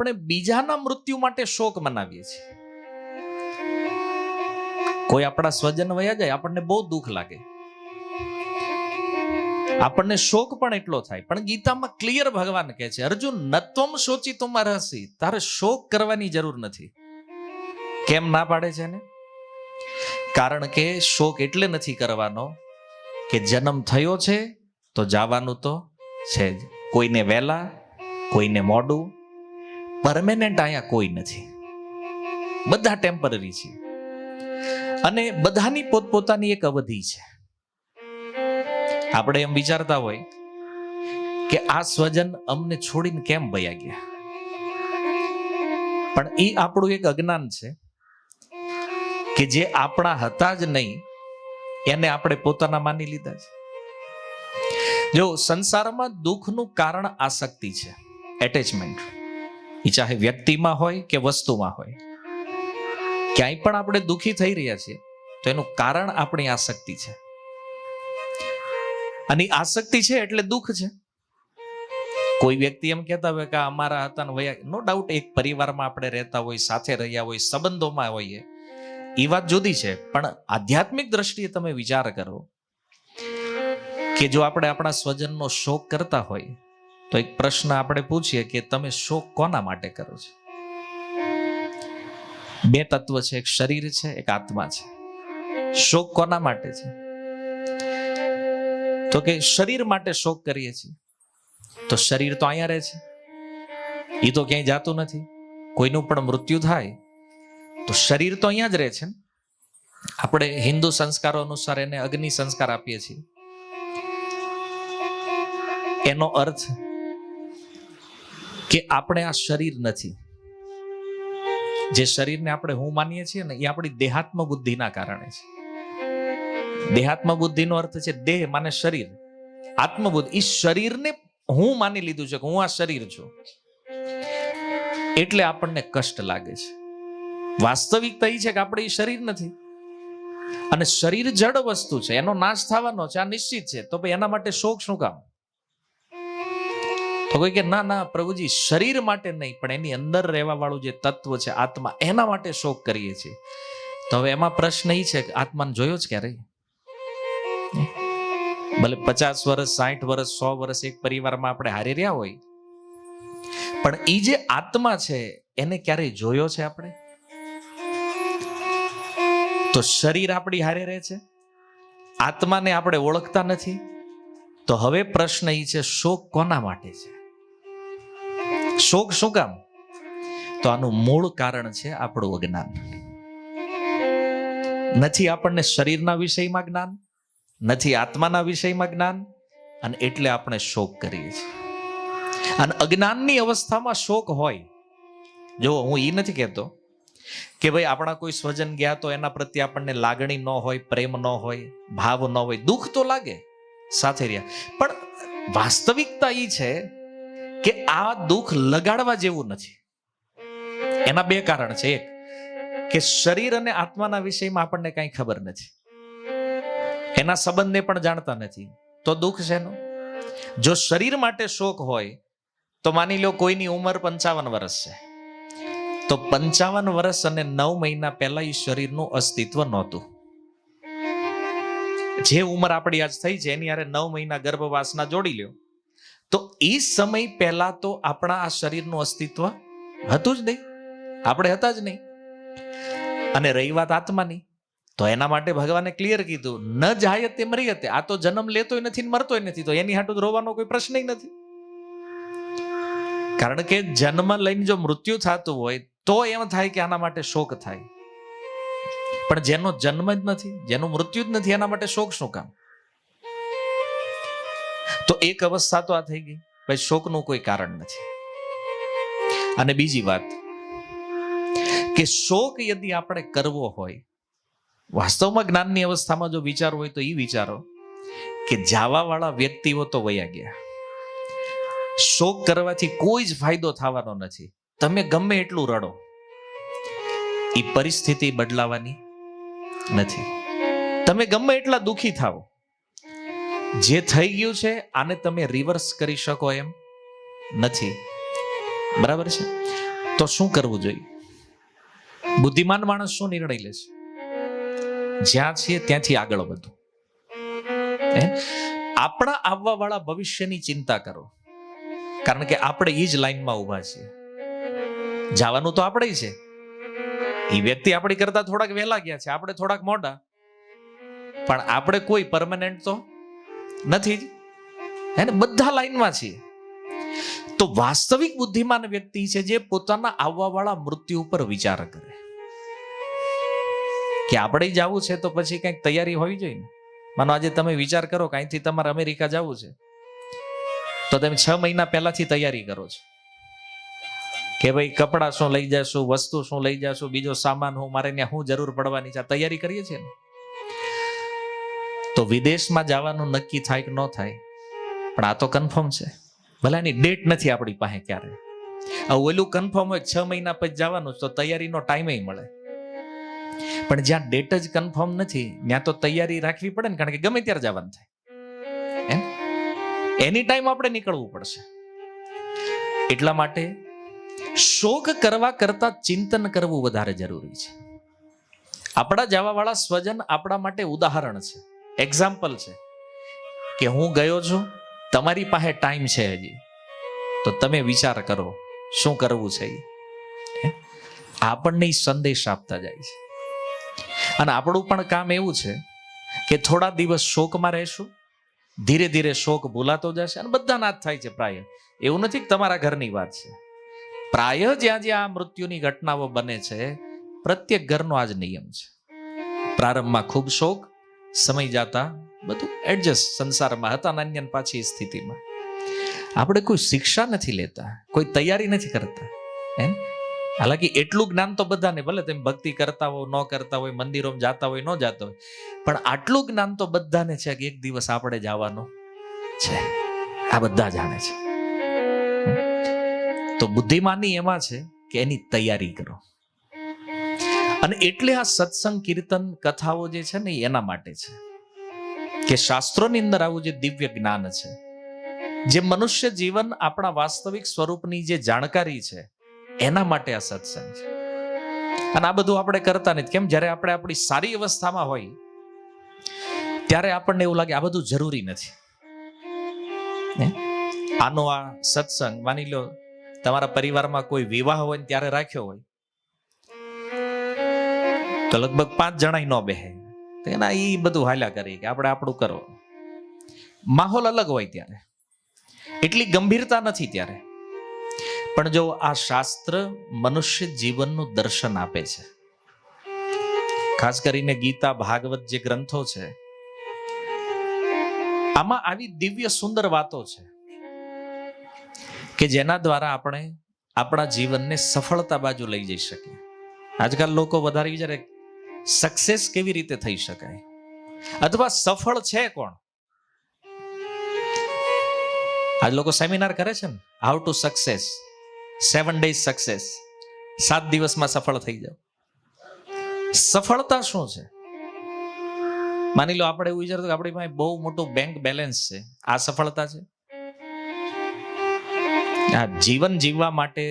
આપણે બીજાના મૃત્યુ માટે શોક મનાવીએ છીએ. કોઈ આપણા સ્વજન વયા જાય, આપણને બહુ દુઃખ લાગે, આપણને શોક પણ એટલો થાય. પણ ગીતામાં ક્લિયર ભગવાન કહે છે, અર્જુન નત્વમ શોચી તુમાર હસી, તારે શોક કરવાની જરૂર નથી. કેમ ના પાડે છે ને? કારણ કે શોક એટલે નથી કરવાનો કે જન્મ થયો છે તો જવાનું તો છે જ. કોઈને વહેલા, કોઈને મોડું, પરમેનન્ટ અહીંયા કોઈ નથી, બધા ટેમ્પરરી છે. અને બધાની પોતપોતાની એક અવધિ છે. આપણે એમ વિચારતા હોય કે આ સ્વજન અમને છોડીને કેમ વયા ગયા, પણ એ આપણું એક અજ્ઞાન છે કે જે આપણા હતા જ નહીં એને આપણે પોતાના માની લીધા છે. જો સંસારમાં દુઃખનું કારણ આસક્તિ છે, એટેચમેન્ટ. એ ચાહે વ્યક્તિમાં હોય કે વસ્તુમાં હોય, ક્યાંય પણ આપણે દુઃખી થઈ રહ્યા છીએ તો એનું કારણ આપણી આસક્તિ છે. અને આસક્તિ છે એટલે દુઃખ છે. કોઈ વ્યક્તિ એમ કહેતા હોય કે અમારા હતા ને વયા, નો ડાઉટ એક પરિવારમાં આપણે રહેતા હોય, સાથે રહ્યા હોય, સંબંધોમાં હોઈએ, એ વાત જુદી છે. પણ આધ્યાત્મિક દ્રષ્ટિએ તમે વિચાર કરો કે જો આપણે આપણા સ્વજનનો શોક કરતા હોય તો એક પ્રશ્ન આપણે પૂછીએ કે તમે શોક કોના માટે કરો છો? બે તત્વ છે, એક શરીર છે, એક આત્મા છે. શોક કોના માટે છે? તો કે શરીર માટે શોક કરીએ છીએ. તો શરીર તો અહીંયા રહે છે, એ તો ક્યાંય જાતું નથી. કોઈનું પણ મૃત્યુ થાય તો શરીર તો અહીંયા જ રહે છે. આપણે હિન્દુ સંસ્કારો અનુસાર એને અગ્નિ સંસ્કાર આપીએ છીએ. એનો અર્થ કે આપણે આ શરીર નથી. જે શરીરને આપણે હું માનીએ છીએ ને, એ આપણી દેહાત્મ બુદ્ધિના કારણે છે. દેહાત્મ બુદ્ધિનો અર્થ છે દેહ માને શરીર, આત્મબુદ્ધિ. એ શરીરને હું માની લીધું છે કે હું આ શરીર છું, એટલે આપણને કષ્ટ લાગે છે. વાસ્તવિકતા એ છે કે આપણે એ શરીર નથી, અને શરીર જડ વસ્તુ છે, એનો નાશ થવાનો છે, આ નિશ્ચિત છે. તો ભાઈ એના માટે શોક શું કામ? તો કોઈ કે ના ના પ્રભુજી, શરીર માટે નહીં, પણ એની અંદર રહેવા વાળું જે તત્વ છે આત્મા, એના માટે શોક કરીએ છીએ. તો હવે એમાં પ્રશ્ન એ છે કે આત્માને જોયો જ ક્યારે? ભલે 50 વર્ષ, 60 વર્ષ, 100 વર્ષ એક પરિવારમાં આપણે હારી રહ્યા હોય, પણ એ જે આત્મા છે એને ક્યારેય જોયો છે આપણે? તો શરીર આપણી હારે રહે છે, આત્માને આપણે ઓળખતા નથી. તો હવે પ્રશ્ન એ છે, શોક કોના માટે છે? શોક શું કામ? તો આનું મૂળ કારણ છે આપણું અજ્ઞાન. નથી આપણને શરીરના વિષયમાં જ્ઞાન, નથી આત્માના વિષયમાં જ્ઞાન, અને એટલે આપણે શોક કરીએ છીએ. અને અજ્ઞાનની અવસ્થામાં શોક હોય. જો હું એ નથી કહેતો કે ભાઈ આપણા કોઈ સ્વજન ગયા તો એના પ્રત્યે આપણને લાગણી ન હોય, પ્રેમ ન હોય, ભાવ ન હોય, દુઃખ તો લાગે, સાથે રહ્યા. પણ વાસ્તવિકતા એ છે કે આ દુઃખ લગાડવા જેવું નથી. એના બે કારણ છે. એક કે શરીર અને આત્માના વિષયમાં આપણને કઈ ખબર નથી, એના સંબંધને પણ જાણતા નથી, તો દુઃખ છે એનું. જો શરીર માટે શોક હોય તો માની લો કોઈની ઉંમર 55 વર્ષ છે, તો 55 વર્ષ અને 9 મહિના પહેલા એ શરીરનું અસ્તિત્વ નહોતું. જે ઉંમર આપણી આજ થઈ છે એની હારે 9 મહિના ગર્ભવાસના જોડી લ્યો, તો એ સમય પહેલા તો આપણા આ શરીરનું અસ્તિત્વ હતું જ નહીં, આપણે હતા જ નહીં. અને રહી વાત આત્માની, તો એના માટે ભગવાને ક્લિયર કીધું, ન જાય તે મરિયતે. આ તો જન્મ લેતોય નથી, મરતોય નથી, તો એની હાટું રોવાનો કોઈ પ્રશ્ન નથી. કારણ કે જન્મ લઈને જો મૃત્યુ થતું હોય તો એમ થાય કે આના માટે શોક થાય. પણ જેનો જન્મ જ નથી, જેનું મૃત્યુ જ નથી, એના માટે શોક શું કામ? તો એક અવસ્થા તો આ થઈ ગઈ, ભાઈ શોકનું કોઈ કારણ નથી. અને બીજી વાત કે શોક યદિ આપણે કરવો હોય, વાસ્તવમાં જ્ઞાનની અવસ્થામાં જો વિચારવું હોય તો એ વિચારો કે જાવા વાળા વ્યક્તિઓ તો વયા ગયા. શોક કરવાથી કોઈ જ ફાયદો થવાનો નથી. તમે ગમે એટલું રડો, એ પરિસ્થિતિ બદલાવાની નથી. તમે ગમે એટલા દુઃખી થાઓ, જે થઈ ગયું છે આને તમે રિવર્સ કરી શકો એમ નથી. બરાબર છે? તો શું કરવું જોઈએ? બુદ્ધિમાન માણસ શું નિર્ણય લે છે? જ્યાં છીએ ત્યાંથી આગળ વધો. આપણા આવવા વાળા ભવિષ્યની ચિંતા કરો, કારણ કે આપણે એ જ લાઈનમાં ઉભા છીએ. જવાનું તો આપણે છે. એ વ્યક્તિ આપણી કરતા થોડાક વહેલા ગયા છે, આપણે થોડાક મોડા, પણ આપણે કોઈ પરમાનન્ટ તો નથી જ. હે ને? બધા લાઈનમાં છીએ. તો વાસ્તવિક બુદ્ધિમાન વ્યક્તિ છે જે પોતાના આવવા વાળા મૃત્યુ ઉપર વિચાર કરે કે આપણે જવું છે તો પછી કંઈક તૈયારી હોવી જોઈએ ને. માનો આજે તમે વિચાર કરો કે અહીંથી તમારે અમેરિકા જવું છે, તો તમે 6 મહિના પહેલાથી તૈયારી કરો છો કે ભાઈ કપડાં શું લઈ જશું, વસ્તુ શું લઈ જશું, બીજો સામાન હું, મારે ત્યાં શું જરૂર પડવાની છે, તૈયારી કરીએ છીએ ને. તો વિદેશમાં જવાનું નક્કી થાય કે ન થાય, પણ આ તો કન્ફર્મ છે. ભલે એની ડેટ નથી આપણી પાસે ક્યારે. ઓલું કન્ફર્મ હોય 6 મહિના પછી જવાનું, તો તૈયારીનો ટાઈમ મળે. પણ જ્યાં ડેટ જ કન્ફર્મ નથી ત્યાં તો તૈયારી રાખવી પડે ને, કારણ કે ગમે ત્યારે જવાનું થાય. એની ટાઈમ આપણે નીકળવું પડશે. એટલા માટે શોક કરવા કરતા ચિંતન કરવું વધારે જરૂરી છે. આપણા જવા વાળા સ્વજન આપણા માટે ઉદાહરણ છે, એક્ઝામ્પલ છે કે હું ગયો છું, તમારી પાસે ટાઈમ છે હજી, તો તમે વિચાર કરો શું કરવું છે. આપણને સંદેશ આપતા જાય છે. અને આપણું પણ કામ એવું છે કે થોડા દિવસ શોકમાં રહેશું, ધીરે ધીરે શોક ભૂલાતો જશે. અને બધાના જ થાય છે પ્રાય. એવું નથી કે તમારા ઘરની વાત છે. પ્રાય જ્યાં જ્યાં આ મૃત્યુની ઘટનાઓ બને છે, પ્રત્યેક ઘરનો આ જ નિયમ છે. પ્રારંભમાં ખૂબ શોક, સમય જાતા બધું એડજસ્ટ, સંસારમાં હતા અન્ય પાછી સ્થિતિમાં. આપણે કોઈ શિક્ષા નથી લેતા, કોઈ તૈયારી નથી કરતા. હાલાકી એટલું જ્ઞાન તો બધાને, ભલે તમે ભક્તિ કરતા હોય ન કરતા હોય, મંદિરોમાં જાતા હોય ન જાતા હોય, પણ આટલું જ્ઞાન તો બધાને છે કે એક દિવસ આપણે જવાનું છે. આ બધા જાણે છે. તો બુદ્ધિમાની એમાં છે કે એની તૈયારી કરો. અને એટલે આ સત્સંગ, કીર્તન, કથાઓ જે છે ને એના માટે છે કે શાસ્ત્રોની અંદર આવું જે દિવ્ય જ્ઞાન છે, જે મનુષ્ય જીવન આપણા વાસ્તવિક સ્વરૂપની જે જાણકારી છે, એના માટે આ સત્સંગ છે. અને આ બધું આપણે કરતા નથી. કેમ? જ્યારે આપણે આપણી સારી અવસ્થામાં હોય ત્યારે આપણને એવું લાગે આ બધું જરૂરી નથી. આનો આ સત્સંગ માની લો તમારા પરિવારમાં કોઈ વિવાહ હોય ને ત્યારે રાખ્યો હોય, તો લગભગ 5 જણા ન બેહે. એના એ બધું હાલ્યા કરી કે આપણે આપણું કરો. માહોલ અલગ હોય ત્યારે, એટલી ગંભીરતા નથી ત્યારે. પણ જો આ શાસ્ત્ર મનુષ્ય જીવનનું દર્શન આપે છે, ખાસ કરીને ગીતા, ભાગવત જે ગ્રંથો છે, આમાં આવી દિવ્ય સુંદર વાતો છે કે જેના દ્વારા આપણે આપણા જીવનને સફળતા બાજુ લઈ જઈ શકીએ. આજકાલ લોકો વધારે વિચારે સક્સેસ કેવી રીતે થઈ શકાય, અથવા સફળ છે કોણ. આજ લોકો સેમિનાર કરે છે ને, how to success, 7 days success, 7 દિવસમાં સફળ થઈ જાવ. સફળતા શું છે? માની લો આપણે એવું વિચારતું કે આપણી પાસે બહુ મોટું બેંક બેલેન્સ છે, આ સફળતા છે? આ જીવન જીવવા માટે,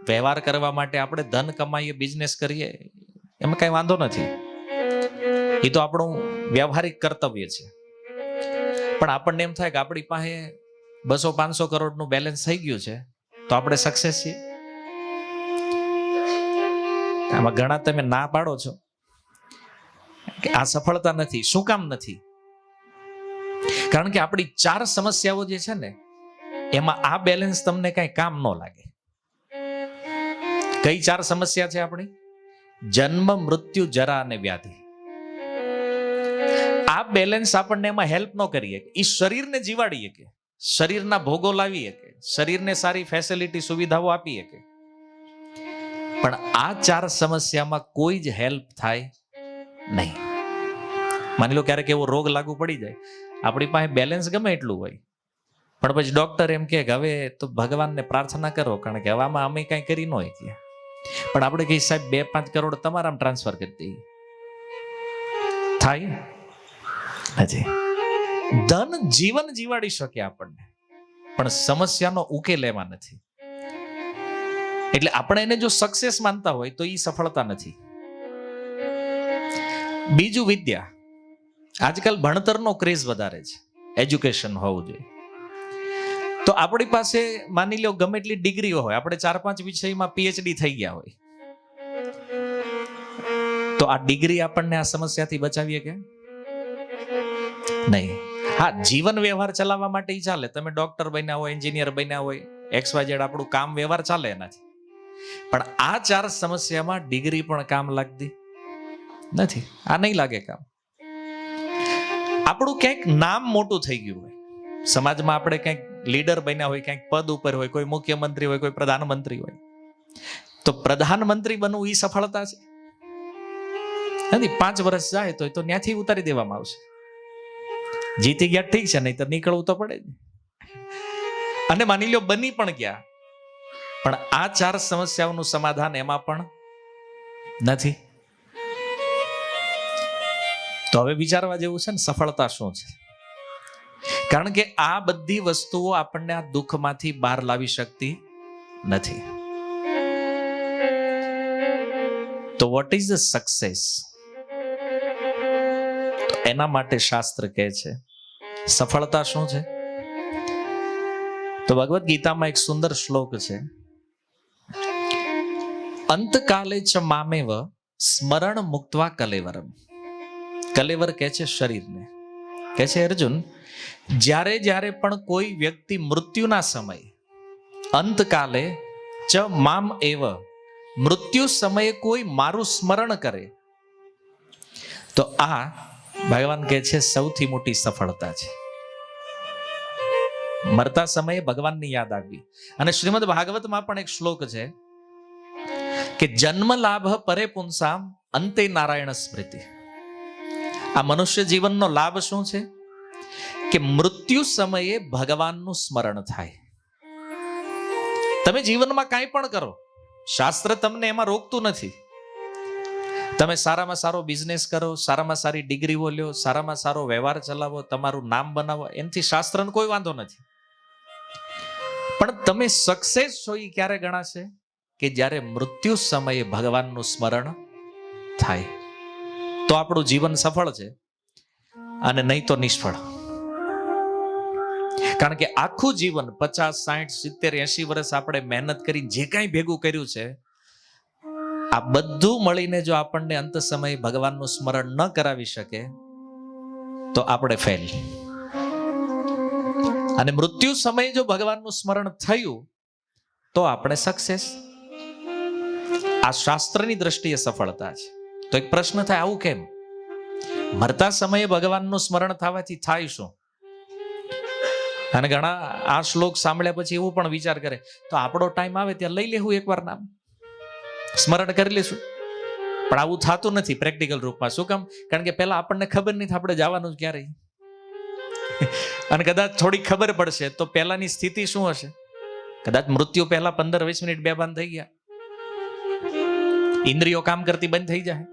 વ્યવહાર કરવા માટે આપણે ધન કમાઈએ, બિઝનેસ કરીએ, એમાં કઈ વાંધો નથી. એ તો આપણું વ્યવહારિક કર્તવ્ય છે. પણ આપણને એમ થાય કે આપણી પાસે 200-500 કરોડનું બેલેન્સ થઈ ગયું છે, તો આપણે સક્સેસ છીએ. આમાં ઘણા તમે ના પાડો છો કે આ સફળતા નથી. શું કામ નથી? કારણ કે આપણી 4 સમસ્યાઓ જે છે ને, એમાં આ બેલેન્સ તમને કઈ કામ ન લાગે. કઈ 4 સમસ્યા છે આપણી? જન્મ, મૃત્યુ, જરા અને વ્યાધિ. આ બેલેન્સ આપણને એમાં હેલ્પ ન કરીએ. એ શરીરને જીવાડીએ કે શરીરના ભોગો લાવીએ કે શરીરને સારી ફેસિલિટી, સુવિધાઓ આપીએ કે, પણ આ 4 સમસ્યામાં કોઈ જ હેલ્પ થાય નહીં. માની લો ક્યારેક એવો રોગ લાગુ પડી જાય, આપણી પાસે બેલેન્સ ગમે એટલું હોય, પણ પછી ડોક્ટર એમ કે હવે તો ભગવાનને પ્રાર્થના કરો, કારણ કે હવામાં અમે કઈ કરી ન હોય. પણ આપણે કહીએ સાહેબ 2-5 કરોડ તમારામાં ટ્રાન્સફર કરી દઈએ, થાય હજી. ધન જીવન જીવાડી શકે આપણને, પણ સમસ્યાનો ઉકેલ એમાં નથી. એટલે આપણે એને જો સક્સેસ માનતા હોય તો એ સફળતા નથી. બીજું, વિદ્યા. આજકાલ ભણતરનો ક્રેઝ વધારે છે, એજ્યુકેશન હોવું જોઈએ. તો આપણી પાસે માની લો ગમે એટલી ડિગ્રીઓ હોય, આપણે 4-5 વિષયમાં પીએચડી થઈ ગયા હોય, તો આ ડિગ્રી આપણને આ સમસ્યાથી બચાવીએ કે નહીં? હા, જીવન વ્યવહાર ચલાવવા માટે ચાલે. તમે ડોક્ટર બન્યા હોય, એન્જિનિયર બન્યા હોય, XYZ આપણું કામ વ્યવહાર ચાલે એનાથી. પણ આ 4 સમસ્યામાં ડિગ્રી પણ કામ લાગતી નથી. આ નહીં લાગે કામ. આપણું ક્યાંક નામ મોટું થઈ ગયું હોય, સમાજમાં આપણે ક્યાંક લીડર બન્યા હોય, ક્યાંક પદ ઉપર હોય, કોઈ મુખ્યમંત્રી હોય, કોઈ પ્રધાનમંત્રી હોય, તો પ્રધાનમંત્રી બનવું એ સફળતા છે નથી. 5 વર્ષ જાય તો ત્યાંથી ઉતારી દેવામાં આવશે. જીતી ગયા ઠીક છે, નહીં તો નીકળવું તો પડે જ. અને માની લો બની પણ ગયા, પણ આ 4 સમસ્યાઓનું સમાધાન એમાં પણ નથી. તો હવે વિચારવા જેવું છે ને, સફળતા શું છે? કારણ કે આ બધી વસ્તુઓ આપણને આ દુઃખમાંથી બહાર લાવી શકતી નથી. તો વોટ ઇઝ ધ સક્સેસ? એના માટે શાસ્ત્ર કહે છે સફળતા શું છે? તો ભગવદ્ ગીતામાં એક સુંદર શ્લોક છે, અંતકાલે ચ મામેવ સ્મરણ મુક્ત્વા કલેવરમ. કલેવર કહે છે શરીરને. કહે છે અર્જુન, જ્યારે જ્યારે પણ કોઈ વ્યક્તિ મૃત્યુના સમયે, અંતકાલે ચ મામ એવ, મૃત્યુ સમયે કોઈ મારું સ્મરણ કરે, તો આ ભગવાન કહે છે સૌથી મોટી સફળતા છે. મરતા સમયે ભગવાનની યાદ આવવી. અને શ્રીમદ ભાગવતમાં પણ એક શ્લોક છે કે જન્મ લાભ પરે પુંસામ અંતે નારાયણ સ્મૃતિ. આ મનુષ્ય જીવનનો લાભ શું છે? કે મૃત્યુ સમયે ભગવાનનું સ્મરણ થાય. તમે જીવનમાં કાંઈ પણ કરો, શાસ્ત્ર તમને એમાં રોકતું નથી. તમે સારામાં સારો બિઝનેસ કરો, સારામાં સારી ડિગ્રીઓ લ્યો, સારામાં સારો વ્યવહાર ચલાવો, તમારું નામ બનાવો, એનાથી શાસ્ત્રનો કોઈ વાંધો નથી. પણ તમે સક્સેસ છો એ ક્યારે ગણાશે? કે જ્યારે મૃત્યુ સમયે ભગવાનનું સ્મરણ થાય, તો આપણું જીવન સફળ છે, અને નહીં તો નિષ્ફળ. કારણ કે આખું જીવન 50, 60, 70, 80 વર્ષ આપણે મહેનત કરી જે કાંઈ ભેગું કર્યું છે, આ બધું મળીને જો આપણને અંત સમયે ભગવાનનું સ્મરણ ન કરાવી શકે તો આપણે ફેલ. અને મૃત્યુ સમયે જો ભગવાનનું સ્મરણ થયું તો આપણે સક્સેસ. આ શાસ્ત્રની દ્રષ્ટિએ સફળતા છે. તો એક પ્રશ્ન થાય, આવું કેમ? મરતા સમયે ભગવાનનું સ્મરણ થવાથી થાય શું? અને ઘણા આ શ્લોક સાંભળ્યા પછી એવું પણ વિચાર કરે, તો આપણો ટાઈમ આવે ત્યાં લઈ લેવું એકવાર નામ, સ્મરણ કરી લેશું. પણ આવું થતું નથી પ્રેક્ટિકલ રૂપમાં. શું કામ? કારણ કે પહેલા આપણને ખબર નથી આપણે જવાનું ક્યારે. અને કદાચ થોડી ખબર પડશે તો પહેલાની સ્થિતિ શું હશે? કદાચ મૃત્યુ પહેલા 15-20 મિનિટ બેભાન થઈ ગયા, ઇન્દ્રિયો કામ કરતી બંધ થઈ જાય,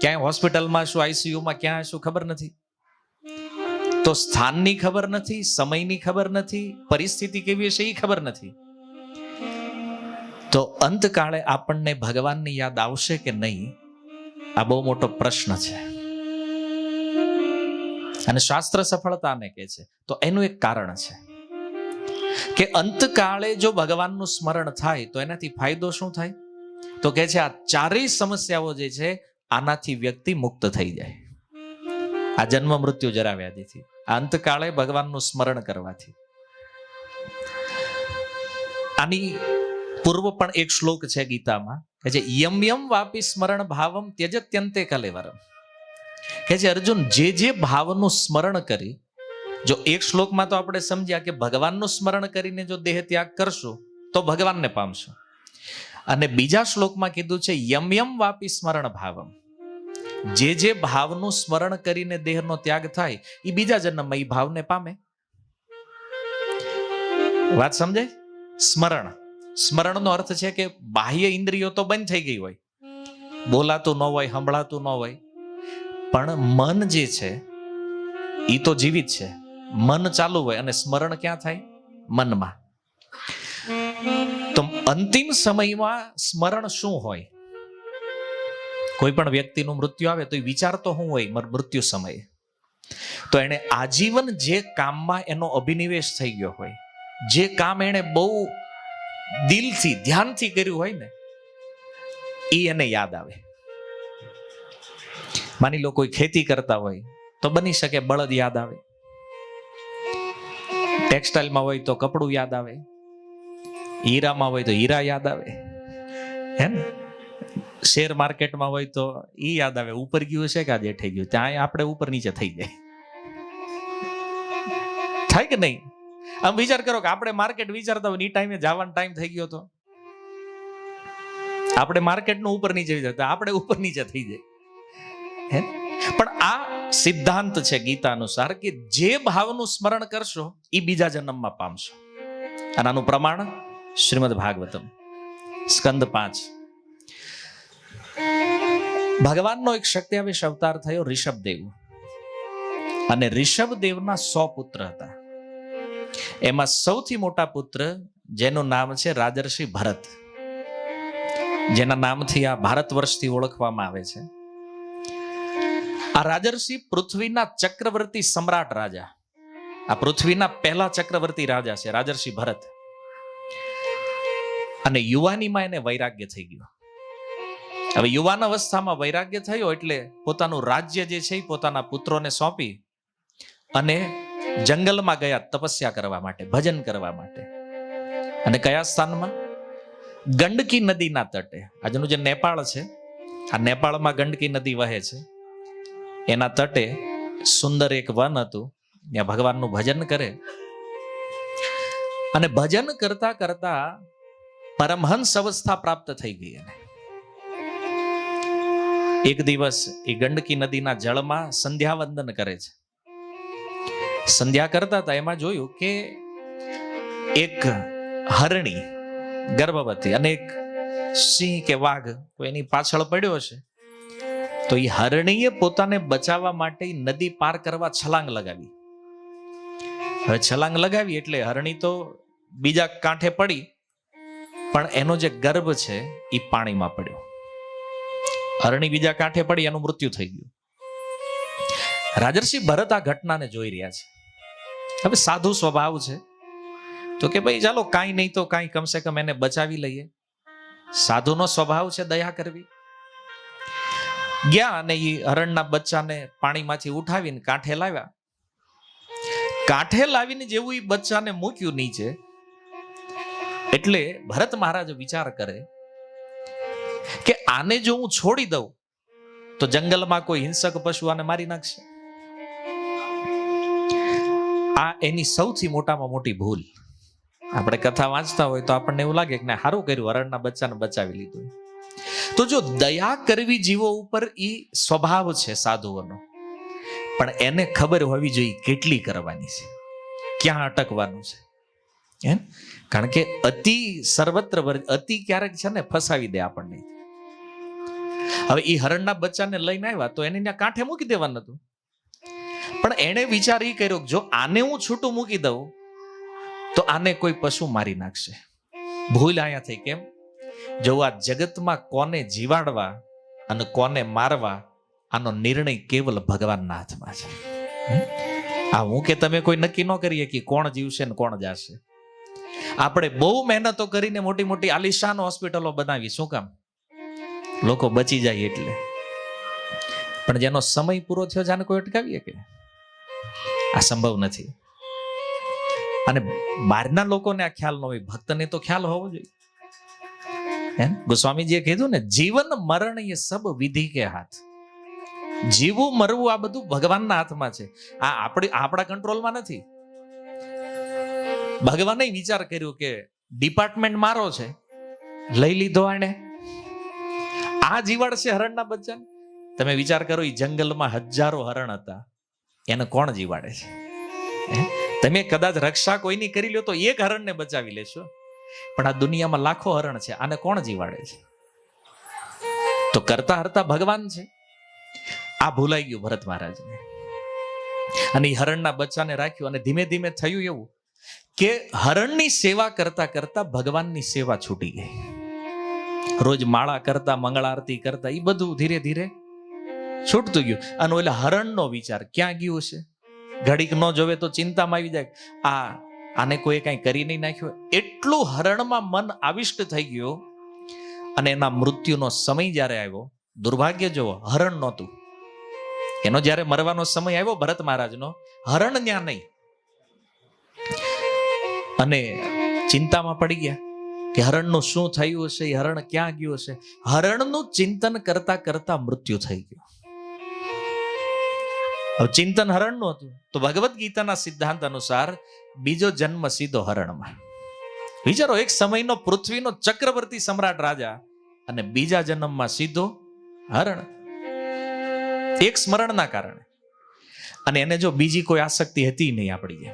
ક્યાંય હોસ્પિટલમાં શું, આઈસીયુમાં ક્યાં શું ખબર નથી. તો સ્થાનની ખબર નથી, સમયની ખબર નથી, પરિસ્થિતિ કેવી હશે એ ખબર નથી. તો અંતકાળે આપણને ભગવાનની યાદ આવશે કે નહીં, આ બહુ મોટો પ્રશ્ન છે. અને શાસ્ત્ર સફળતાને કહે છે તો એનું એક કારણ છે કે અંતકાળે જો ભગવાનનું સ્મરણ થાય તો એનાથી ફાયદો શું થાય? તો કહે છે આ 4 સમસ્યાઓ જે છે આનાથી વ્યક્તિ મુક્ત થઈ જાય. આ જન્મ મૃત્યુ જરા વ્યાધિથી, આ અંતકાળે ભગવાનનું સ્મરણ કરવાથી. આની પૂર્વ પણ એક શ્લોક છે ગીતામાં, કે છે યમ યમ વાપી સ્મરણ ભાવમ ત્યજત્યંતે કલેવરમ. કે છે અર્જુન, જે ભાવનું સ્મરણ કરી, જો એક શ્લોકમાં તો આપણે સમજ્યા કે ભગવાનનું સ્મરણ કરીને જો દેહ ત્યાગ કરશું તો ભગવાનને પામશું. અને બીજા શ્લોકમાં કીધું છે યમ યમ વાપી સ્મરણ ભાવમ, જે ભાવનું સ્મરણ કરીને દેહનો ત્યાગ થાય એ બીજા જન્મમાં એ ભાવને પામે. વાત સમજાય? સ્મરણનો અર્થ છે કે બાહ્ય ઇન્દ્રિયો તો બંધ થઈ ગઈ હોય, બોલાતું ન હોય, સંભળાતું ન હોય, પણ મન જે છે એ તો જીવિત છે. મન ચાલુ હોય અને સ્મરણ ક્યાં થાય? મનમાં. તો અંતિમ સમયમાં સ્મરણ શું હોય? કોઈ પણ વ્યક્તિનું મૃત્યુ આવે તો એ વિચાર તો શું હોય મૃત્યુ સમયે? તો એને આજીવન જે કામમાં એનો અભિનિવેશ થઈ ગયો હોય, જે કામ એને બહુ દિલથી ધ્યાનથી કર્યું હોય ને, એ એને યાદ આવે. માની લો કોઈ ખેતી કરતા હોય તો બની શકે બળદ યાદ આવે, ટેક્સટાઇલમાં હોય તો કપડું યાદ આવે, હીરામાં હોય તો હીરા યાદ આવે, હે ને? શેર માર્કેટમાં હોય તો ઈ યાદ આવે, ઉપર ગયું છે કે આજે થઈ ગયું, ત્યાં આપણે ઉપર નીચે થઈ જાય. થાય કે નહીં? આમ વિચાર કરો કે આપણે માર્કેટ વિચારતા હોય, એ ટાઈમે જવાનો ટાઈમ થઈ ગયો તો આપણે માર્કેટનું ઉપર નીચે વિચારતા, આપણે ઉપર નીચે થઈ જાય. પણ આ સિદ્ધાંત છે ગીતા અનુસાર કે જે ભાવનું સ્મરણ કરશો એ બીજા જન્મમાં પામશો. અને આનું પ્રમાણ શ્રીમદ ભાગવતમ સ્કંદ 5. ભગવાનનો એક શક્તિવેશ અવતાર થયો ઋષભદેવ, અને ઋષભદેવના 100 પુત્ર હતા. એમાં સૌથી મોટા પુત્ર જેનું નામ છે રાજર્ષિ ભરત, જેના નામથી આ ભારત વર્ષથી ઓળખવામાં આવે છે. આ રાજર્ષિ પૃથ્વીના ચક્રવર્તી સમ્રાટ રાજા, આ પૃથ્વીના પહેલા ચક્રવર્તી રાજા છે રાજર્ષિ ભરત. અને યુવાનીમાં એને વૈરાગ્ય થઈ ગયું. હવે યુવાન અવસ્થામાં વૈરાગ્ય થયો એટલે પોતાનું રાજ્ય જે છે એ પોતાના પુત્રોને સોંપી અને જંગલમાં ગયા તપસ્યા કરવા માટે, ભજન કરવા માટે. અને કયા સ્થાનમાં? ગંડકી નદીના તટે. આજનું જે નેપાળ છે, આ નેપાળમાં ગંડકી નદી વહે છે, એના તટે સુંદર એક વન હતું. ત્યાં ભગવાનનું ભજન કરે. અને ભજન કરતા કરતા પરમહંસ અવસ્થા પ્રાપ્ત થઈ ગઈ. એને એક દિવસ એ ગંડકી નદીના જળમાં સંધ્યા વંદન કરે છે. સંધ્યા કરતા હતા એમાં જોયું કે એક હરણી ગર્ભવતી અને એક સિંહ કે વાઘ એની પાછળ પડ્યો છે. તો એ હરણીએ પોતાને બચાવવા માટે નદી પાર કરવા છલાંગ લગાવી. હવે છલાંગ લગાવી એટલે હરણી તો બીજા કાંઠે પડી, પણ એનો જે ગર્ભ છે એ પાણીમાં પડ્યો. હરણી બીજા કાંઠે પડી, એનું મૃત્યુ થઈ ગયું. રાજર્ષિ ભરત આ ઘટનાને જોઈ રહ્યા છે. હવે સાધુ સ્વભાવ છે તો કે ભાઈ ચાલો કાંઈ નહીં તો કાંઈ, કમસે કમ એને બચાવી લઈએ. સાધુનો સ્વભાવ છે દયા કરવી. ગયા અને એ હરણના બચ્ચાને પાણીમાંથી ઉઠાવીને કાંઠે લાવ્યા. કાંઠે લાવીને જેવું એ બચ્ચાને મૂક્યું નીચે, એટલે ભરત મહારાજ વિચાર કરે કે આને જો હું છોડી દઉં તો જંગલમાં કોઈ હિંસક પશુ આને મારી નાખશે. આ એની સૌથી મોટામાં મોટી ભૂલ. આપણે કથા વાંચતા હોય તો આપણને એવું લાગે કે ના, સારું કર્યું, હરણના બચ્ચાને બચાવી લીધું. તો જો દયા કરવી જીવો ઉપર એ સ્વભાવ છે સાધુઓનો, પણ એને ખબર હોવી જોઈએ કેટલી કરવાની છે, ક્યાં અટકવાનું છે. કારણ કે અતિ સર્વત્ર, અતિ ક્યારેક છે ને ફસાવી દે આપણને. હવે એ હરણના બચ્ચાને લઈને આવ્યા તો એને ત્યાં કાંઠે મૂકી દેવાનું હતું, પણ એને વિચાર એ કર્યો જો આને હું છૂટું મૂકી દઉં તો આને કોઈ પશુ મારી નાખશે. ભૂલ અહીંયા થઈ. કેમ? જો આ જગતમાં કોને જીવાડવા અને કોને મારવા, આનો નિર્ણય કેવલ ભગવાનના હાથમાં છે. આ હું કે તમે કોઈ નક્કી ન કરીએ કે કોણ જીવશે ને કોણ જશે. આપણે બહુ મહેનતો કરીને મોટી મોટી આલિશાન હોસ્પિટલો બનાવી, શું કામ? લોકો બચી જાય એટલે. પણ જેનો સમય પૂરો થયો છે આને કોઈ અટકાવીએ કે? આ સંભવ નથી. અને બહારના લોકોને આ ખ્યાલ ન હોય, ભક્તને તો ખ્યાલ હોવો જોઈએ. ગોસ્વામીજીએ કીધું ને, જીવન મરણ એ સબ વિધિ કે હાથ. જીવવું મરવું આ બધું ભગવાનના હાથમાં છે. આ આપણા કંટ્રોલમાં નથી. ભગવાને વિચાર કર્યો કે ડિપાર્ટમેન્ટ મારો છે, લઈ લીધો આને, આ જીવાડ છે હરણના બચ્ચાને. તમે વિચાર કરો, એ જંગલમાં હજારો હરણ હતા, એને કોણ જીવાડે છે? તમે કદાચ રક્ષા કોઈની કરી લો તો એક હરણને બચાવી લેશો, પણ આ દુનિયામાં લાખો હરણ છે, આને કોણ જીવાડે છે? તો કરતા હરતા ભગવાન છે. આ ભૂલાઈ ગયું ભરત મહારાજને. અને એ હરણના બચ્ચાને રાખ્યું અને ધીમે ધીમે થયું એવું કે હરણની સેવા કરતા કરતા ભગવાનની સેવા છૂટી ગઈ. રોજ માળા કરતા, મંગળ આરતી કરતા, એ બધું ધીરે ધીરે છૂટતું ગયું. અને ઓલા હરણનો વિચાર ક્યાં ગયો છે? ઘડીક ન જોવે તો ચિંતામાં આવી જાય, આને કોઈ કઈ કરી નહીં નાખ્યું. એટલું હરણમાં મન આવિષ્ટ થઈ ગયું. અને એના મૃત્યુનો સમય જ્યારે આવ્યો, દુર્ભાગ્ય જોવો, હરણ નહોતું. એનો જ્યારે મરવાનો સમય આવ્યો ભરત મહારાજનો, હરણ ત્યાં નહીં. અને ચિંતામાં પડી ગયા કે હરણનું શું થયું હશે, એ હરણ ક્યાં ગયું હશે. હરણનું ચિંતન કરતા કરતા મૃત્યુ થઈ ગયું. હવે ચિંતન હરણનું હતું તો ભગવદ્ ગીતાના સિદ્ધાંત અનુસાર બીજો જન્મ સીધો હરણમાં. વિચારો, એક સમયનો પૃથ્વીનો ચક્રવર્તી સમ્રાટ રાજા અને બીજા જન્મમાં સીધો હરણ. એક સ્મરણના કારણે. અને એને જો બીજી કોઈ આસક્તિ હતી નહીં આપણી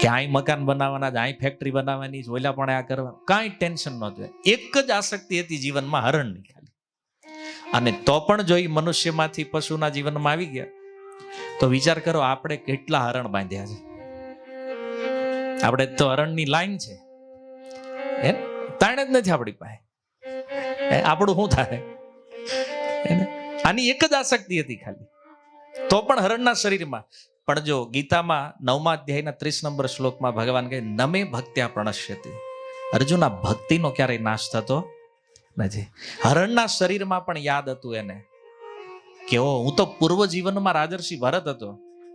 કે અહીં મકાન બનાવવાના, અહીં ફેક્ટરી બનાવવાની, ઓલા પણ આ કરવા, કાંઈ ટેન્શન નહોતું. એક જ આસક્તિ હતી જીવનમાં, હરણની ખાલી. અને તો પણ જો મનુષ્યમાંથી પશુના જીવનમાં આવી ગયા તો વિચાર કરો, આપણે કેટલા હરણ બાંધ્યા છે. આપણે તો હરણની લાઈન છે, તાણ જ નથી આપણી પાસે. આપણું શું થાય? આની એક જ આસક્તિ હતી ખાલી, તો પણ હરણના શરીરમાં. પણ જો ગીતામાં 9મા અધ્યાયના 30 નંબર શ્લોકમાં ભગવાન કહે, નમે ભક્ત્યા પ્રણશ્યતિ. અર્જુન, આ ભક્તિનો ક્યારેય નાશ થતો નથી. હરણના શરીરમાં પણ યાદ હતું એને કે હું તો પૂર્વ જીવનમાં રાજર્ષિ ભરત હતો,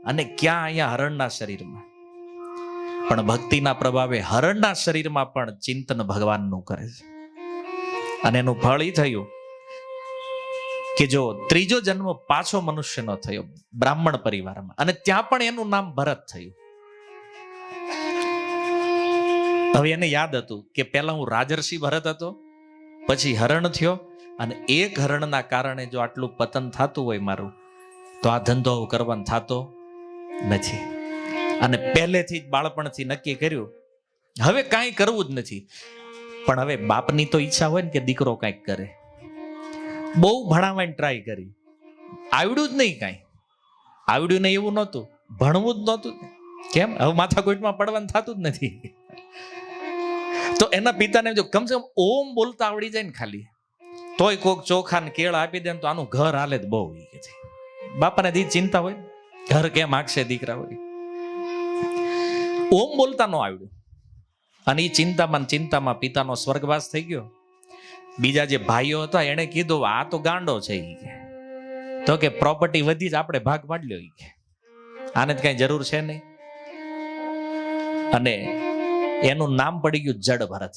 અને ક્યાં અહીંયા હરણના શરીરમાં. પણ ભક્તિના પ્રભાવે હરણના શરીરમાં પણ ચિંતન ભગવાનનું કરે છે. અને એનું ફળ એ થયું કે જો ત્રીજો જન્મ પાછો મનુષ્યનો થયો બ્રાહ્મણ પરિવારમાં, અને ત્યાં પણ એનું નામ ભરત થયું. હવે એને યાદ હતું કે પહેલા હું રાજર્ષિ ભરત હતો, પછી હરણ થયો, અને એક હરણના કારણે જો આટલું પતન થતું હોય મારું, તો આ ધંધો કરવાનો થતો નથી. અને પહેલેથી જ બાળપણથી નક્કી કર્યું હવે કાંઈ કરવું જ નથી. પણ હવે બાપની તો ઈચ્છા હોય ને કે દીકરો કાંઈક કરે. બહુ ભણાવવાની ટ્રાય કરી, આવડ્યું જ નહીં. કાંઈ આવડ્યું નહીં એવું નહોતું, ભણવું જ નહોતું. કેમ? હવે માથાકૂટમાં પડવાનું થતું જ નથી. તો એના પિતાને જો કમસે કમ ઓમ બોલતા આવડી જાય ને ખાલી, તોય કોક ચોખા ને કેળા આપી દે તો આનું ઘર હાલે જ બહુ. બાપાને દી ચિંતા હોય, ઘર કેમ આખશે દીકરા હોય. ઓમ બોલતા ન આવડ્યું, અને એ ચિંતામાં પિતાનો સ્વર્ગવાસ થઈ ગયો. બીજા જે ભાઈઓ હતા એને કીધું, આ તો ગાંડો છે. તો કે પ્રોપર્ટી વધી જ આપણે ભાગ પાડી લ્યો, આને જ કઈ જરૂર છે નહીં. અને એનું નામ પડી ગયું જડ ભરત.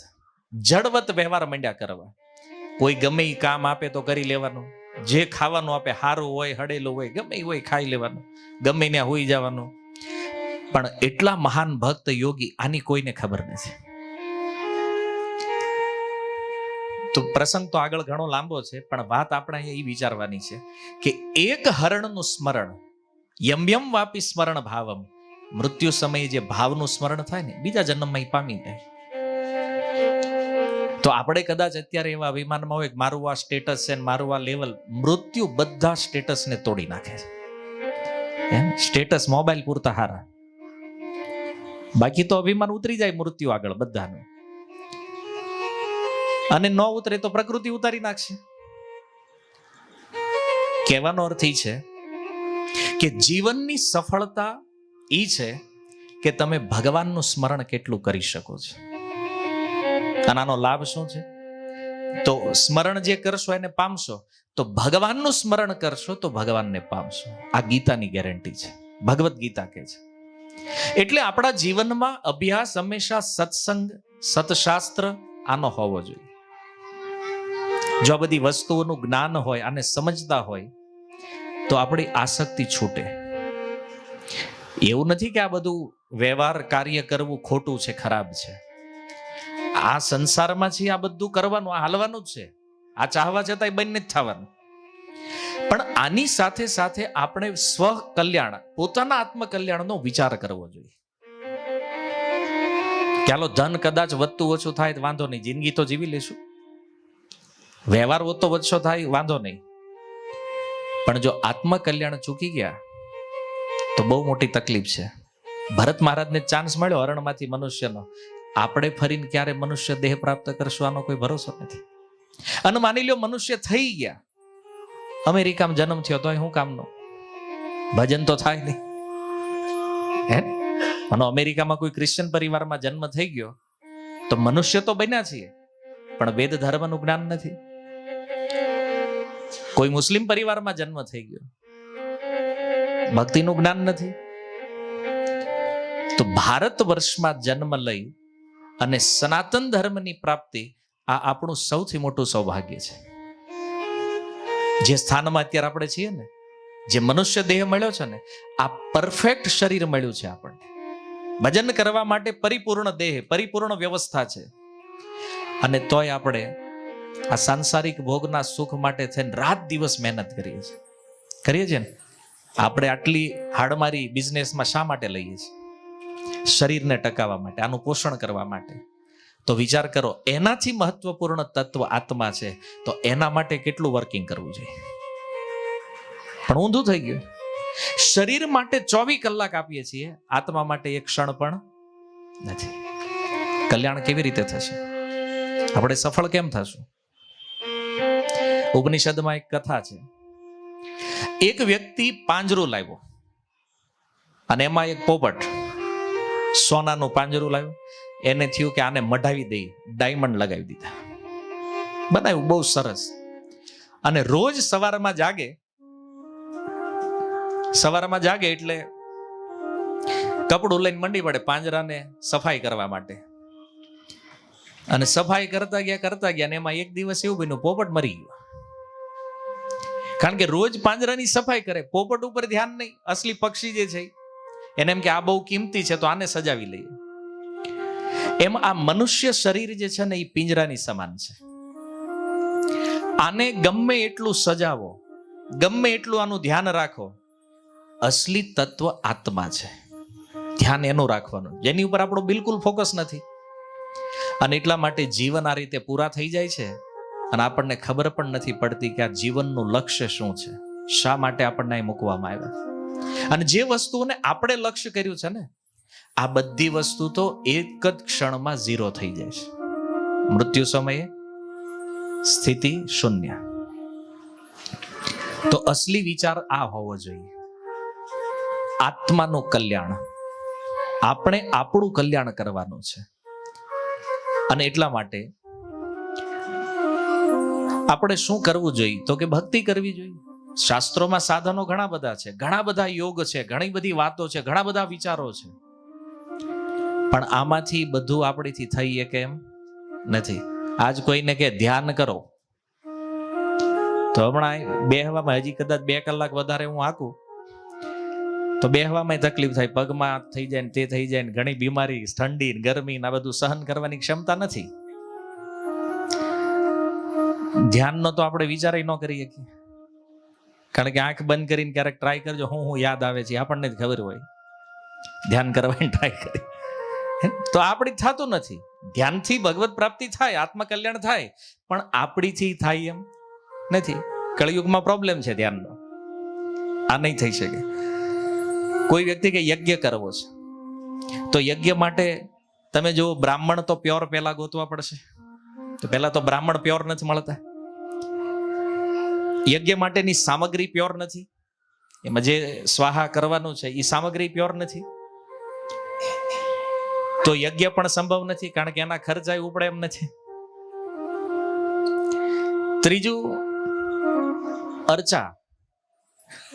જડવત વ્યવહાર માંડ્યા કરવા. કોઈ ગમે એ કામ આપે તો કરી લેવાનું, જે ખાવાનું આપે હારું હોય હડેલું હોય ગમે એ હોય ખાઈ લેવાનું, ગમે ત્યાં હોઈ જવાનું. પણ એટલા મહાન ભક્ત યોગી, આની કોઈને ખબર નથી. તો પ્રસંગ તો આગળ ઘણો લાંબો છે, પણ વાત આપણે અહીંયા એ વિચારવાની છે કે એક હરણનું સ્મરણ, યમ યમ વાપી સ્મરણ ભાવમ, મૃત્યુ સમયે જે ભાવનું સ્મરણ થાય ને, બીજા જન્મમાં એ પામી જાય. તો આપણે કદાચ અત્યારે એવા અભિમાનમાં હોય કે મારું આ સ્ટેટસ છે, મારું આ લેવલ. મૃત્યુ બધા સ્ટેટસને તોડી નાખે છે. સ્ટેટસ મોબાઈલ પૂરતા હારા, બાકી તો અભિમાન ઉતરી જાય મૃત્યુ આગળ બધાનું. અને ન ઉતરે તો પ્રકૃતિ ઉતારી નાખશે. કહેવાનો અર્થ એ છે કે જીવનની સફળતા એ છે કે તમે ભગવાનનું સ્મરણ કેટલું કરી શકો છો. અને આનો લાભ શું છે? તો સ્મરણ જે કરશો એને પામશો, તો ભગવાનનું સ્મરણ કરશો તો ભગવાનને પામશો. આ ગીતાની ગેરંટી છે, ભગવદ્ ગીતા કહે છે. એટલે આપણા જીવનમાં અભ્યાસ હંમેશા સત્સંગ, સતશાસ્ત્ર આનો હોવો જોઈએ. જો આ બધી વસ્તુઓનું જ્ઞાન હોય, આને સમજતા હોય, તો આપણી આસક્તિ છૂટે. એવું નથી કે આ બધું વ્યવહાર કાર્ય કરવું ખોટું છે, ખરાબ છે. આ સંસારમાં છે, આ બધું કરવાનું, આ હાલવાનું જ છે. આ ચાહવા છતાંય બંને જ થવાનું. પણ આની સાથે સાથે આપણે સ્વ કલ્યાણ, પોતાના આત્મકલ્યાણનો વિચાર કરવો જોઈએ. ચાલો ધન કદાચ વધતું ઓછું થાય તો વાંધો નહીં, જિંદગી તો જીવી લેશું. વ્યવહાર વધતો ઓછો થાય વાંધો નહીં, પણ જો આત્મકલ્યાણ ચૂકી ગયા તો બહુ મોટી તકલીફ છે. ભરત મહારાજને ચાન્સ મળ્યો હરણમાંથી મનુષ્યનો. આપણે ફરીને ક્યારે મનુષ્ય દેહ પ્રાપ્ત કરશું આનો કોઈ ભરોસો નથી. અને માની લ્યો મનુષ્ય થઈ ગયા, અમેરિકામાં જન્મ થયો તો શું કામનો? ભજન તો થાય નહીં. હે, અને અમેરિકામાં કોઈ ક્રિશ્ચિયન પરિવારમાં જન્મ થઈ ગયો તો મનુષ્ય તો બન્યા છીએ, પણ વેદ ધર્મનું જ્ઞાન નથી. કોઈ મુસ્લિમ પરિવારમાં જન્મ થઈ ગયો, ભક્તિનું જ્ઞાન નથી. તો ભારત વર્ષમાં જન્મ લઈ અને સનાતન ધર્મની પ્રાપ્તિ આ આપણું સૌથી મોટું સૌભાગ્ય છે. જે સ્થાનમાં અત્યારે આપણે છીએ ને, જે મનુષ્ય દેહ મળ્યો છે ને, આ પરફેક્ટ શરીર મળ્યું છે આપણને. ભજન કરવા માટે પરિપૂર્ણ દેહ, પરિપૂર્ણ વ્યવસ્થા છે. અને તોય આપણે આ સાંસારિક ભોગના સુખ માટે થઈને રાત દિવસ મહેનત કરીએ છીએ ને. આપણે આટલી હાડમારી બિઝનેસમાં શા માટે લઈએ છીએ? શરીરને ટકાવવા માટે, આનું પોષણ કરવા માટે. તો વિચાર કરો, એનાથી મહત્વપૂર્ણ તત્વ આત્મા છે, તો એના માટે કેટલું વર્કિંગ કરવું જોઈએ? પણ ઊંધું થઈ ગયું. શરીર માટે 24 કલાક આપીએ છીએ, આત્મા માટે એક ક્ષણ પણ નથી. કલ્યાણ કેવી રીતે થશે? આપણે સફળ કેમ થશું? ઉપનિષદમાં એક કથા છે. એક વ્યક્તિ પાંજરું લાવ્યો અને એમાં એક પોપટ સોનાનું પાંજરું લાવ્યું. એને થયું કે આને મઢાવી દઈ, ડાયમંડ લગાવી દીધા, બનાવ્યું બહુ સરસ. અને રોજ સવારમાં જાગે એટલે કપડું લઈને મંડી પડે પાંજરાને સફાઈ કરવા માટે. અને સફાઈ કરતા ગયા ને એમાં એક દિવસ એવું બન્યું, પોપટ મરી ગયો. કારણ કે રોજ પાંજરાની સફાઈ કરે, પોપટ ઉપર ધ્યાન નહીં. અસલી પક્ષી જે છે એને એમ કે આ બહુ કિંમતી છે તો આને સજાવી લઈએ. એમ આ મનુષ્ય શરીર જે છે ને એ પિંજરાની સમાન છે. આને ગમે એટલું સજાવો, ગમે એટલું આનું ધ્યાન રાખો, અસલી તત્વ આત્મા છે. ધ્યાન એનું રાખવાનું, જેની ઉપર આપણો બિલકુલ ફોકસ નથી. અને એટલા માટે જીવન આ રીતે પૂરા થઈ જાય છે અને આપણને ખબર પણ નથી પડતી કે આ જીવનનું લક્ષ્ય શું છે, શા માટે આપણને અહીં મૂકવામાં આવ્યા. અને જે વસ્તુઓને આપણે લક્ષ્ય કર્યું છે ને, આ બધી વસ્તુ તો એક જ ક્ષણમાં ઝીરો થઈ જાય છે. મૃત્યુ સમયે સ્થિતિ શૂન્ય. તો અસલી વિચાર આ હોવો જોઈએ, આત્માનું કલ્યાણ. આપણે આપણું કલ્યાણ કરવાનું છે. અને એટલા માટે આપણે શું કરવું જોઈએ? તો કે ભક્તિ કરવી જોઈએ. શાસ્ત્રોમાં સાધનો ઘણા બધા છે, ઘણા બધા યોગ છે, ઘણી બધી વાતો છે, ઘણા બધા વિચારો છે. પણ આમાંથી બધું આપણીથી થઈ શકે એમ નથી. આજ કોઈને કે ધ્યાન કરો તો હમણાં બેહવામાં હજી કદાચ 2 કલાક વધારે હું આકું તો બેહવામાં તકલીફ થાય, પગમાં થઈ જાય ને તે થઈ જાય ને, ઘણી બીમારી, ઠંડી, ગરમી આ બધું સહન કરવાની ક્ષમતા નથી. ધ્યાનનો તો આપણે વિચાર ન કરી શકીએ. કારણ કે આંખ બંધ કરીને ક્યારેક ટ્રાય કરજો, હું યાદ આવે છે આપણને જ ખબર હોય. ધ્યાન કરવાની ટ્રાય કરી તો આપણી થતું નથી. ધ્યાનથી ભગવત પ્રાપ્તિ થાય, આત્મકલ્યાણ થાય, પણ આપણીથી થાય એમ નથી. કળિયુગમાં પ્રોબ્લેમ છે ધ્યાનનો, આ નહીં થઈ શકે. કોઈ વ્યક્તિ કે યજ્ઞ કરવો છે તો યજ્ઞ માટે તમે જો બ્રાહ્મણ તો પ્યોર પહેલા ગોતવા પડશે. તો પહેલા તો બ્રાહ્મણ પ્યોર નથી મળતા. યજ્ઞ માટેની સામગ્રી પ્યોર નથી. એમાં જે સ્વાહા કરવાનું છે એ સામગ્રી પ્યોર નથી. તો યજ્ઞ પણ સંભવ નથી, કારણ કે એના ખર્ચા ઉપડે એમ નથી. ત્રીજું, અર્ચા.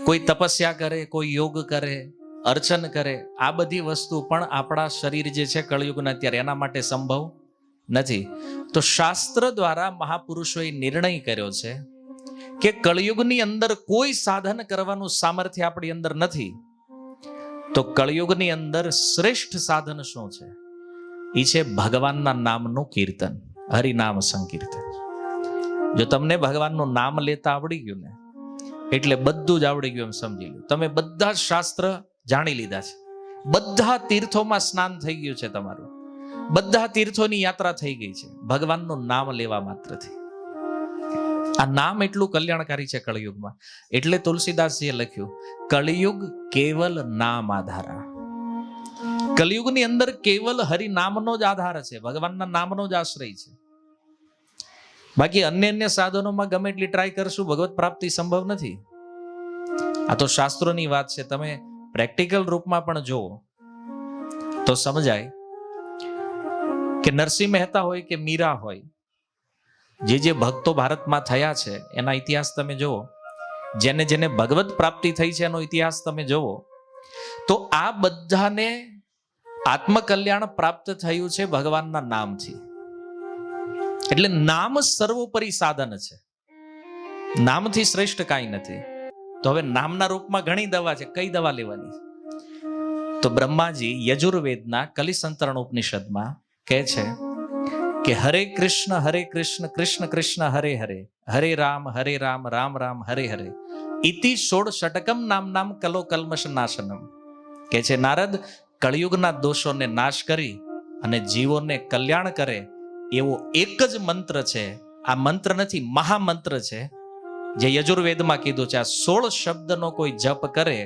કોઈ તપસ્યા કરે, કોઈ યોગ કરે, અર્ચન કરે, આ બધી વસ્તુ પણ આપણા શરીર જે છે કળયુગના અત્યારે એના માટે સંભવ નથી. તો શાસ્ત્ર દ્વારા મહાપુરુષોએ નિર્ણય કર્યો છે કે કળયુગની અંદર કોઈ સાધન કરવાનું સામર્થ્ય આપણી અંદર નથી. તો કળયુગની અંદર શ્રેષ્ઠ સાધન શું છે? એ છે ભગવાનના નામનું કીર્તન, હરિનામ સંકીર્તન. જો તમને ભગવાનનું નામ લેતા આવડી ગયું ને, એટલે બધું જ આવડી ગયું એમ સમજી લો. તમે બધા જ શાસ્ત્ર જાણી લીધા છે, બધા તીર્થોમાં સ્નાન થઈ ગયું છે તમારું, બધા તીર્થોની યાત્રા થઈ ગઈ છે, ભગવાનનું નામ લેવા માત્રથી. આ નામ એટલું કલ્યાણકારી છે કળયુગમાં. એટલે તુલસીદાસજીએ લખ્યું, કળયુગ કેવલ નામ આધારા. કલિયુગની અંદર કેવલ હરિ નામનો જ આધાર છે, ભગવાનના નામનો જ આશ્રય છે. બાકી અન્ય સાધનોમાં ગમે એટલી ટ્રાય કરશું, ભગવત પ્રાપ્તિ સંભવ નથી. આ તો શાસ્ત્રોની વાત છે. તમે પ્રેક્ટિકલ રૂપમાં પણ જુઓ તો સમજાય કે નરસિંહ મહેતા હોય કે મીરા હોય, જે ભક્તો ભારતમાં થયા છે એના ઇતિહાસ તમે જુઓ, જેને જેને ભગવત પ્રાપ્તિ થઈ છે એનો ઇતિહાસ તમે જુઓ, તો આ બધાને આત્મકલ્યાણ પ્રાપ્ત થયું છે ભગવાનના નામથી. એટલે નામ સર્વોપરી સાધન છે, નામથી શ્રેષ્ઠ કાંઈ નથી. તો હવે નામના રૂપમાં ઘણી દવા છે, કઈ દવા લેવાની? તો બ્રહ્માજી યજુર્વેદના કલિસંતરણ ઉપનિષદમાં કહે છે કે હરે કૃષ્ણ કૃષ્ણ કૃષ્ણ હરે હરે, હરે રામ રામ રામ હરે હરે, ઇતિ ષોડશટકમ નામ કલો કલ્મશ નાશનમ. કે છે નારદ, કળિયુગના દોષોને નાશ કરી અને જીવોને કલ્યાણ કરે એવો એક જ મંત્ર છે. આ મંત્ર નથી, મહામંત્ર છે, જે યજુર્વેદમાં કીધું છે. આ 16 શબ્દનો કોઈ જપ કરે,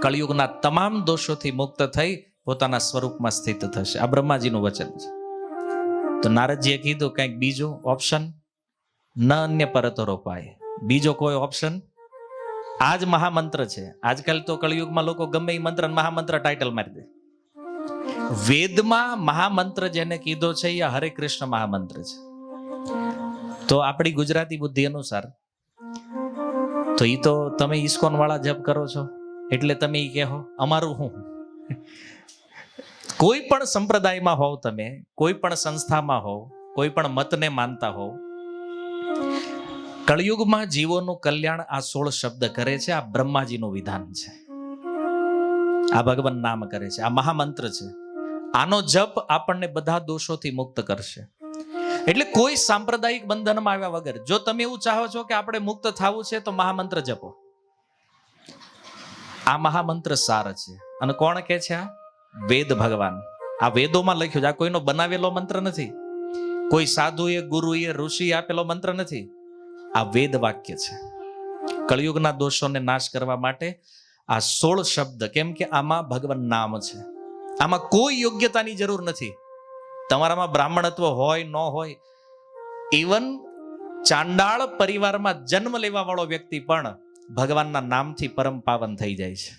કળિયુગના તમામ દોષોથી મુક્ત થઈ પોતાના સ્વરૂપમાં સ્થિત થશે. આ બ્રહ્માજીનું વચન છે. તો નારદજીએ કીધું કંઈક બીજું ઓપ્શન, ન અન્ય પરતરોપાય, બીજો કોઈ ઓપ્શન? આ જ મહામંત્ર છે. આજકાલ તો કળિયુગમાં લોકો ગમે એ મંત્ર મહામંત્ર ટાઇટલ મારી દે. વેદમાં મહામંત્ર જેને કીધો છે એ હરે કૃષ્ણ મહામંત્ર છે. તો આપણી ગુજરાતી બુદ્ધિ અનુસાર તો એ તો તમે ઇસ્કોન વાળા જપ કરો છો એટલે તમે એ કહો, અમારું હું? કોઈ પણ સંપ્રદાયમાં હોવ તમે, કોઈ પણ સંસ્થામાં હોવ, કોઈ પણ મતને માનતા હોવ, કળિયુગમાં જીવોનું કલ્યાણ આ 16 શબ્દ કરે છે. આ બ્રહ્માજીનું વિધાન છે. આ ભગવાન નામ કરે છે, આ મહામંત્ર છે. આનો જપ આપણને બધા દોષોથી મુક્ત કરશે. એટલે કોઈ સાંપ્રદાયિક બંધનમાં આવ્યા વગર જો તમે એવું ચાહો છો કે આપણે મુક્ત થવું છે તો મહામંત્ર જપો. આ મહામંત્ર સાર છે. અને કોણ કે છે? આ વેદ ભગવાન. આ વેદોમાં લખ્યું છે. આ કોઈનો બનાવેલો મંત્ર નથી, કોઈ સાધુએ ગુરુએ ઋષિએ આપેલો મંત્ર નથી. આ વેદ વાક્ય છે. કળિયુગના દોષોને નાશ કરવા માટે આ 16 શબ્દ. કેમ કે આમાં ભગવાન નામ છે. આમાં કોઈ યોગ્યતાની જરૂર નથી. તમારામાં બ્રાહ્મણત્વ હોય ન હોય, ઇવન ચાંડાળ પરિવારમાં જન્મ લેવા વાળો વ્યક્તિ પણ ભગવાનના નામથી પરમ પાવન થઈ જાય છે.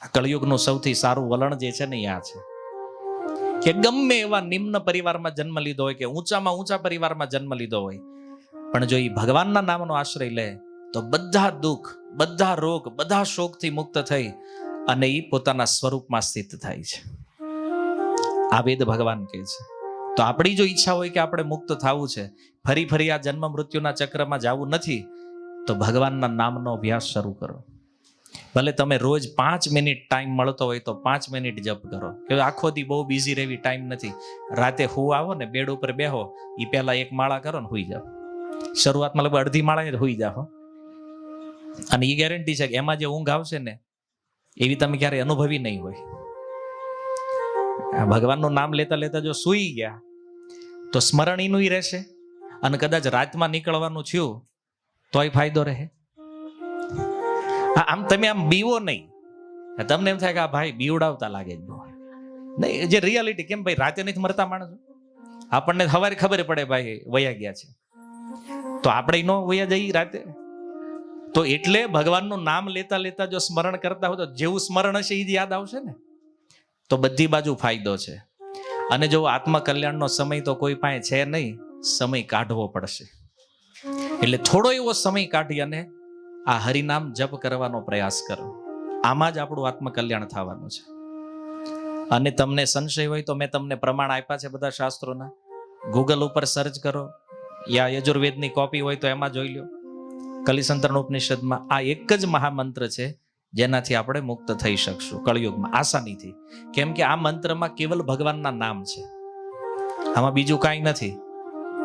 આ કળિયુગનું સૌથી સારું વલણ જે છે ને આ છે કે ગમે એવા નિમ્ન પરિવારમાં જન્મ લીધો હોય કે ઊંચામાં ઊંચા પરિવારમાં જન્મ લીધો હોય, પણ જો એ ભગવાનના નામનો આશ્રય લે તો બધા દુઃખ, બધા રોગ, બધા શોકથી મુક્ત થઈ અને એ પોતાના સ્વરૂપમાં સ્થિત થાય છે. આ વેદ ભગવાન કહે છે. તો આપણી જો ઈચ્છા હોય કે આપણે મુક્ત થવું છે, ફરી ફરી આ જન્મ મૃત્યુના ચક્રમાં જવું નથી, તો ભગવાનના નામનો અભ્યાસ શરૂ કરો. ભલે તમે રોજ 5 મિનિટ ટાઈમ મળતો હોય તો 5 મિનિટ જપ કરો. કે આખો દી બહુ બિઝી રહેવી ટાઈમ નથી. રાતે હું આવો ને બેડ ઉપર બેહો, એ પહેલા 1 માળા કરો ને હુઈ જાઓ. શરૂઆતમાં લગભગ અડધી માળા જ હુઈ જાઓ. અને એ ગેરંટી છે કે એમાં જે ઊંઘ આવશે ને એવી તમે ક્યારે અનુભવી નહીં હોય. ભગવાનનું નામ લેતા લેતા જો સૂઈ ગયા તો સ્મરણ એનું રહેશે, અને કદાચ રાતમાં નીકળવાનું થયું તોય ફાયદો રહે. આમ તમે આમ બીવો નહીં. તમને એમ થાય કે આ ભાઈ બીવડાવતા લાગે જ નહીં. જે રિયાલિટી, કેમ ભાઈ રાતે નથી મરતા માણસો? આપણને સવારે ખબર પડે ભાઈ વયા ગયા છે, તો આપણે ન વયા જઈએ રાતે. તો એટલે ભગવાનનું નામ લેતા લેતા જો સ્મરણ કરતા હોય તો જેવું સ્મરણ હશે એ જ યાદ આવશે ને. તો બધી બાજુ ફાયદો છે. અને જો આત્મકલ્યાણનો સમય તો કોઈ પાસે છે નહીં, સમય કાઢવો પડશે. એટલે થોડો એવો સમય કાઢી અને આ હરિનામ જપ કરવાનો પ્રયાસ કરો. આમાં જ આપણું આત્મકલ્યાણ થવાનું છે. અને તમને સંશય હોય તો મેં તમને પ્રમાણ આપ્યા છે બધા શાસ્ત્રોના. ગૂગલ ઉપર સર્ચ કરો, યા યજુર્વેદની કોપી હોય તો એમાં જોઈ લો. કલિસંતરણ ઉપનિષદમાં આ એક જ મહામંત્ર છે જેનાથી આપણે મુક્ત થઈ શકશું કળિયુગમાં આસાનીથી. કેમ કે આ મંત્રમાં કેવલ ભગવાનના નામ છે, આમાં બીજું કાંઈ નથી.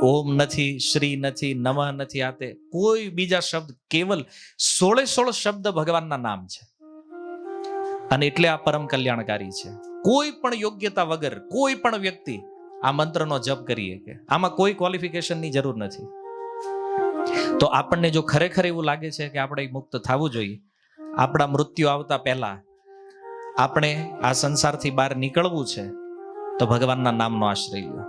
ઓમ નથી, શ્રી નથી, નમઃ નથી, આ તે કોઈ બીજા શબ્દ, કેવલ 16 શબ્દ ભગવાનના નામ છે. અને એટલે આ પરમ કલ્યાણકારી છે. કોઈ પણ યોગ્યતા વગર કોઈ પણ વ્યક્તિ આ મંત્રનો જપ કરીએ કે આમાં કોઈ ક્વોલિફિકેશનની જરૂર નથી. તો આપણને જો ખરેખર એવું લાગે છે કે આપણે મુક્ત થવું જોઈએ, આપણા મૃત્યુ આવતા પહેલા આપણે આ સંસારથી બહાર નીકળવું છે તો ભગવાનના નામનો આશ્રય લો.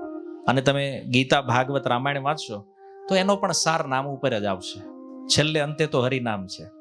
અને તમે ગીતા, ભાગવત, રામાયણ વાંચશો તો એનો પણ સાર નામ ઉપર જ આવશે. છેલ્લે અંતે તો હરિનામ છે.